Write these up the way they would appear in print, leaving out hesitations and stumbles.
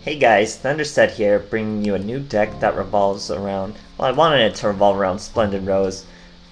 Hey guys, Thunderset here, bringing you a new deck that revolves around, well, I wanted it to revolve around Splendid Rose,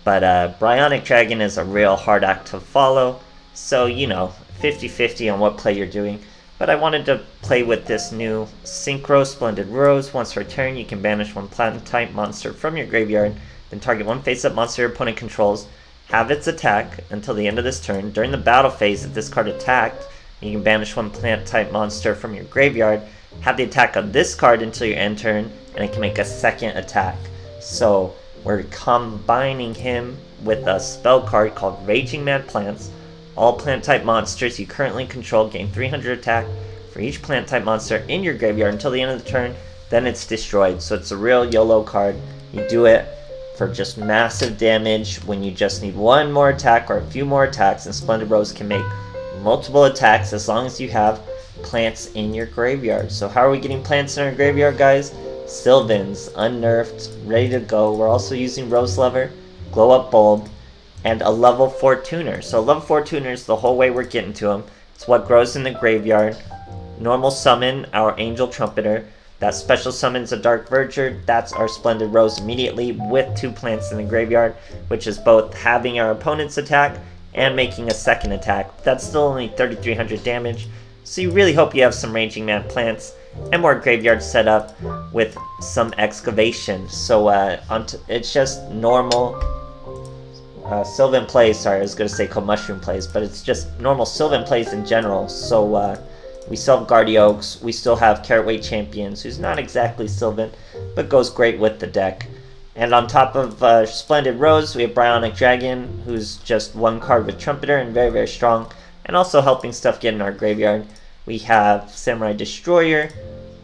but Bryonic Dragon is a real hard act to follow, so 50-50 on what play you're doing. But I wanted to play with this new Synchro Splendid Rose. Once per turn, you can banish one Platinum-type monster from your graveyard, then target one face-up monster your opponent controls, have its attack until the end of this turn. During the battle phase, if this card attacked, you can banish one plant-type monster from your graveyard, have the attack on this card until your end turn, and it can make a second attack. So we're combining him with a spell card called Raging Mad Plants. All plant-type monsters you currently control gain 300 attack for each plant-type monster in your graveyard until the end of the turn, then it's destroyed. So it's a real YOLO card. You do it for just massive damage when you just need one more attack or a few more attacks, and Splendid Rose can make multiple attacks as long as you have plants in your graveyard. So how are we getting plants in our graveyard, guys? Sylvans, unnerfed, ready to go. We're also using Rose Lover, Glow Up Bulb, and a level 4 tuner. So level 4 tuner is the whole way we're getting to them. It's what grows in the graveyard. Normal summon our Angel Trumpeter. That special summons a Dark Verger. That's our Splendid Rose immediately with 2 plants in the graveyard, which is both having our opponent's attack and making a second attack. That's still only 3,300 damage. So you really hope you have some Raging Mad Plants and more graveyard set up with some excavation. So it's just normal Sylvan plays. Sorry, I was going to say Co-Mushroom plays, but it's just normal Sylvan plays in general. So we still have Guardioaks, we still have Carrot Weight Champions, who's not exactly Sylvan, but goes great with the deck. And on top of Splendid Rose, we have Bryonic Dragon, who's just one card with Trumpeter and very, very strong, and also helping stuff get in our graveyard. We have Samurai Destroyer,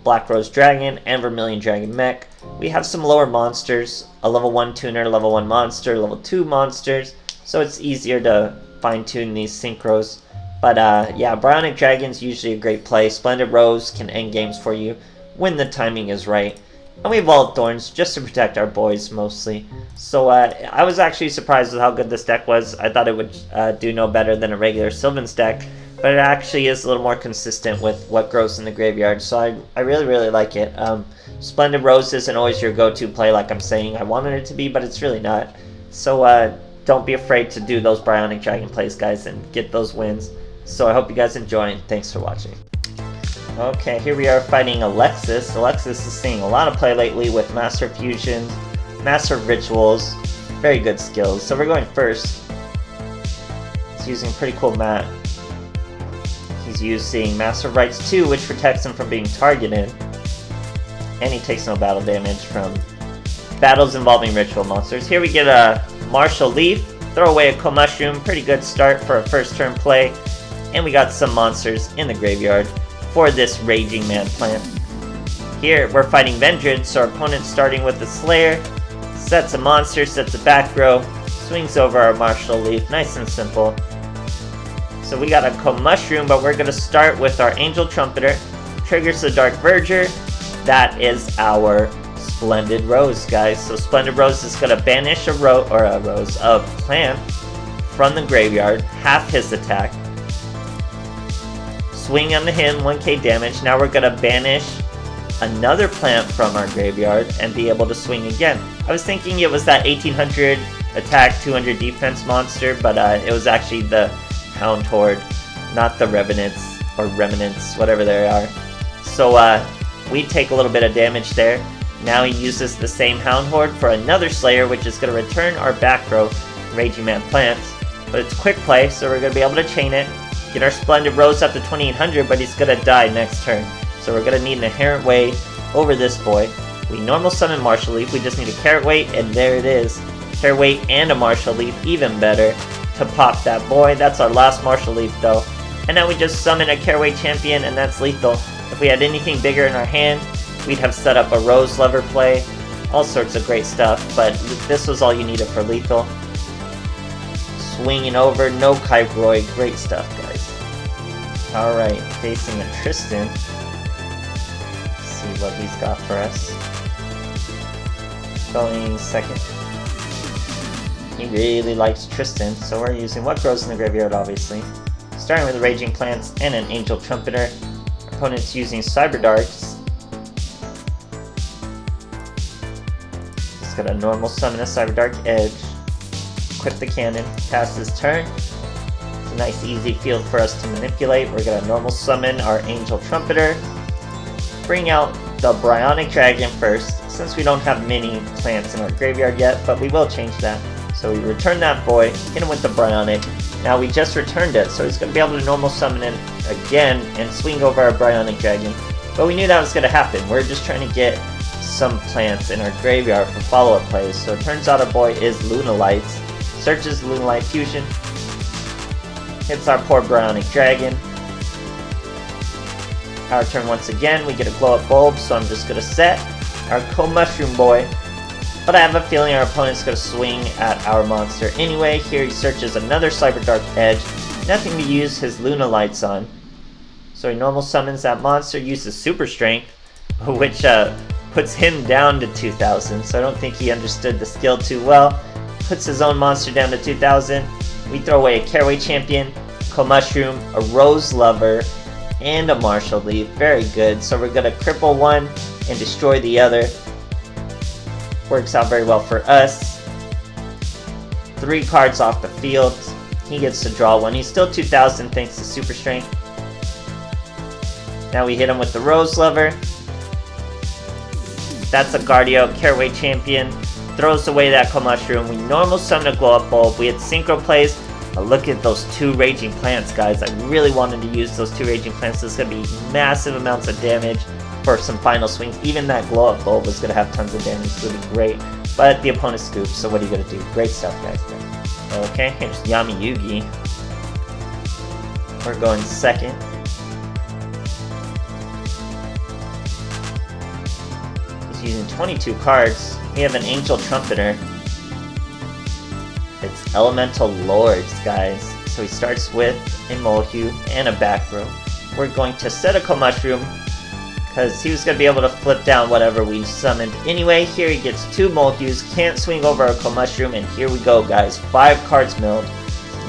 Black Rose Dragon, and Vermilion Dragon Mech. We have some lower monsters, a level 1 tuner, level 1 monster, level 2 monsters, so it's easier to fine-tune these synchros. But yeah, Bryonic Dragon's usually a great play. Splendid Rose can end games for you when the timing is right. And we have Vault Thorns just to protect our boys mostly. So I was actually surprised with how good this deck was. I thought it would do no better than a regular Sylvan's deck, but it actually is a little more consistent with what grows in the graveyard. So I really, really like it. Splendid Rose isn't always your go-to play like I'm saying I wanted it to be, but it's really not. So don't be afraid to do those Bryonic Dragon plays, guys, and get those wins. So I hope you guys enjoy, and thanks for watching. Okay, here we are fighting Alexis. Alexis is seeing a lot of play lately with Master Fusions, Master Rituals, very good skills. So we're going first. He's using a pretty cool mat. He's using Master Rights 2, which protects him from being targeted. And he takes no battle damage from battles involving ritual monsters. Here we get a Martial Leaf, throw away a Co-Mushroom, pretty good start for a first turn play. And we got some monsters in the graveyard for this Raging Mad Plant. Here we're fighting Vendred, so our opponent's starting with the Slayer, sets a monster, sets a back row, swings over our Martial Leaf, nice and simple. So we got a Co-Mushroom, but we're going to start with our Angel Trumpeter, triggers the Dark Verger. That is our Splendid Rose, guys. So Splendid Rose is going to banish a plant from the graveyard, half his attack. Swing onto him, 1k damage. Now we're going to banish another plant from our graveyard and be able to swing again. I was thinking it was that 1800 attack, 200 defense monster, but it was actually the Hound Horde, not the Revenants, or Remnants, whatever they are. So we take a little bit of damage there. Now he uses the same Hound Horde for another Slayer, which is going to return our back row Raging Mad Plants. But it's quick play, so we're going to be able to chain it. Get our Splendid Rose up to 2800, but he's going to die next turn. So we're going to need an Inherent Weight over this boy. We normal summon Martial Leaf, we just need a Carrot Weight, and there it is. Carrot Weight and a Martial Leaf, even better to pop that boy. That's our last Martial Leaf though. And now we just summon a Carrot Weight Champion, and that's lethal. If we had anything bigger in our hand, we'd have set up a Rose Lover play. All sorts of great stuff, but this was all you needed for lethal. Swinging over, no Kyroid, great stuff, guys. Alright, facing a Tristan. Let's see what he's got for us. Going second. He really likes Tristan, so we're using what grows in the graveyard, obviously. Starting with the Raging Plants and an Angel Trumpeter. Opponent's using Cyber Darts He's got a normal summon a Cyber Dark Edge. Equip the cannon, pass his turn. It's a nice easy field for us to manipulate. We're gonna normal summon our Angel Trumpeter. Bring out the Bryonic Dragon first, since we don't have many plants in our graveyard yet, but we will change that. So we return that boy, hit him with the Bryonic. Now we just returned it, so he's going to be able to normal summon it again and swing over our Bryonic Dragon. But we knew that was going to happen. We're just trying to get some plants in our graveyard for follow-up plays. So it turns out our boy is Lunalights. Searches Lunalight Fusion. Hits our poor Bryonic Dragon. Our turn once again, we get a glow-up bulb, so I'm just going to set our Co-Mushroom boy. But I have a feeling our opponent's going to swing at our monster anyway. Here he searches another Cyber Dark Edge. Nothing to use his Lunalights on. So he normal summons that monster, uses Super Strength, which puts him down to 2,000. So I don't think he understood the skill too well. Puts his own monster down to 2,000. We throw away a Caraway Champion, Co-Mushroom, a Rose Lover, and a Marshall Leaf. Very good. So we're going to cripple one and destroy the other. Works out very well for us. 3 cards off the field. He gets to draw one. He's still 2,000 thanks to Super Strength. Now we hit him with the Rose Lover. That's a Guardio, Caraway Champion. Throws away that Co-Mushroom. We normal summon a Glow Up Bulb. We had Synchro Plays. Look at those 2 Raging Plants, guys. I really wanted to use those 2 Raging Plants. This is going to be massive amounts of damage for some final swings. Even that Glow Up Bulb was going to have tons of damage. It's going to be great. But the opponent scoops, so what are you going to do? Great stuff, guys. Okay, here's Yami Yugi. We're going second. He's using 22 cards. We have an Angel Trumpeter. It's Elemental Lords, guys. So he starts with a Molehue and a back row. We're going to set a Co-Mushroom, because he was going to be able to flip down whatever we summoned anyway. Here he gets 2 Molehues, can't swing over our Co-Mushroom, and here we go, guys. 5 cards milled.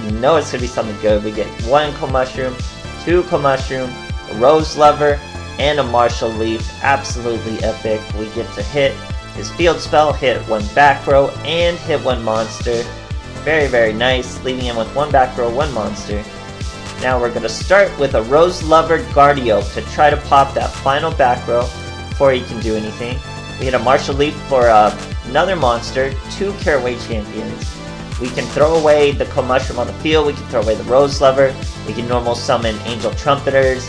You know it's going to be something good. We get 1 Co-Mushroom, 2 Co-Mushroom, a Rose Lover, and a Marshall Leaf. Absolutely epic. We get to hit his field spell, hit 1 back row, and hit 1 monster. Very, very nice, leaving him with 1 back row, 1 monster. Now we're going to start with a Rose Lover Guardio to try to pop that final back row before he can do anything. We hit a Marshall Leaf for another monster, 2 Caraway Champions. We can throw away the Co-Mushroom on the field, we can throw away the Rose Lover, we can normal summon Angel Trumpeters,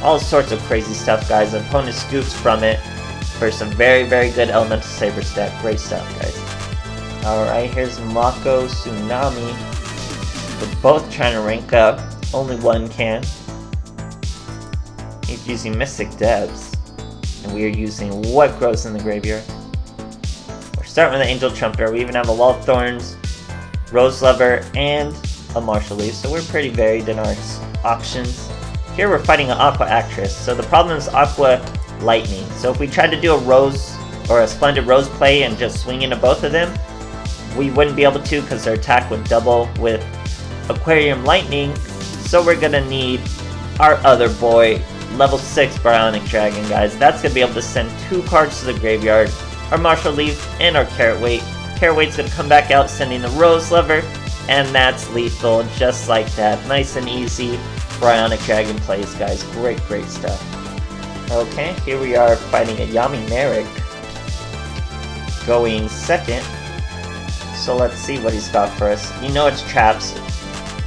all sorts of crazy stuff, guys. The opponent scoops from it for some very, very good Elemental Sabers deck. Great stuff, guys. Alright, here's Mako Tsunami. We're both trying to rank up. Only one can. He's using Mystic Depths. And we are using what grows in the graveyard. We're starting with an Angel Trumpeter. We even have a Wall of Thorns, Rose Lover, and a Marshall Leaf. So we're pretty varied in our options. Here we're fighting an Aqua Actress. So the problem is Aqua Lightning. So if we tried to do a Rose or a Splendid Rose play and just swing into both of them, we wouldn't be able to because their attack would double with Aquarium Lightning. So we're gonna need our other boy, level 6 Bryonic Dragon, guys. That's gonna be able to send 2 cards to the graveyard. Our Marshall Leaf and our Carrot Weight. Carrot Weight's gonna come back out sending the Rose Lover, and that's lethal, just like that. Nice and easy Bryonic Dragon plays, guys. Great, great stuff. Okay, here we are fighting a Yami Merrick, going second. So let's see what he's got for us. You know it's traps.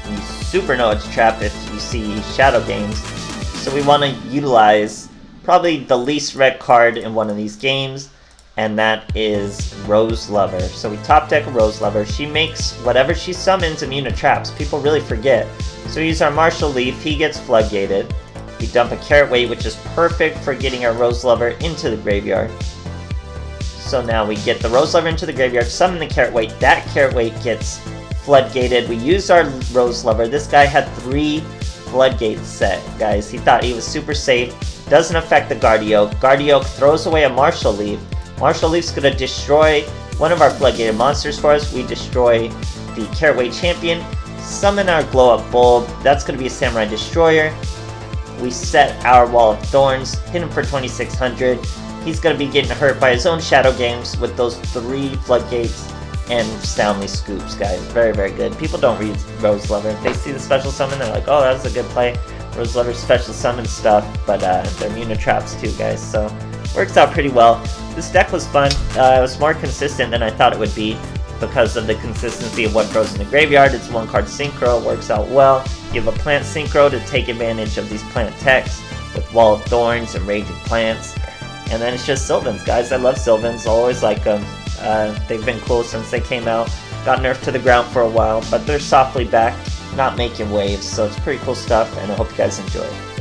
You super know it's trap if you see Shadow Games. So we want to utilize probably the least red card in one of these games, and that is Rose Lover. So we top deck a Rose Lover. She makes whatever she summons immune to traps. People really forget. So we use our Marshall Leaf. He gets floodgated. We dump a Carrot Weight, which is perfect for getting our Rose Lover into the graveyard. So now we get the Rose Lover into the graveyard, summon the Carrot Weight. That Carrot Weight gets floodgated. We use our Rose Lover. This guy had 3 floodgates set, guys. He thought he was super safe. Doesn't affect the Guardio. Guardio throws away a Marshall Leaf. Marshall Leaf's gonna destroy one of our floodgated monsters for us. We destroy the Carrot Weight Champion. Summon our Glow Up Bulb. That's gonna be a Samurai Destroyer. We set our Wall of Thorns, hit him for 2600. he's going to be getting hurt by his own Shadow Games with those 3 Floodgates and Soundly Scoops, guys. Very, very good. People don't read Rose Lover. If they see the special summon, they're like, oh, that was a good play. Rose Lover special summon stuff, but they're immune to traps too, guys, so works out pretty well. This deck was fun. It was more consistent than I thought it would be because of the consistency of what goes in the graveyard. It's 1-card synchro, works out well. You have a plant synchro to take advantage of these plant techs with Wall of Thorns and Raging Plants. And then it's just Sylvans, guys. I love Sylvans. I always like them. They've been cool since they came out. Got nerfed to the ground for a while, but they're softly back, not making waves, so it's pretty cool stuff, and I hope you guys enjoy it.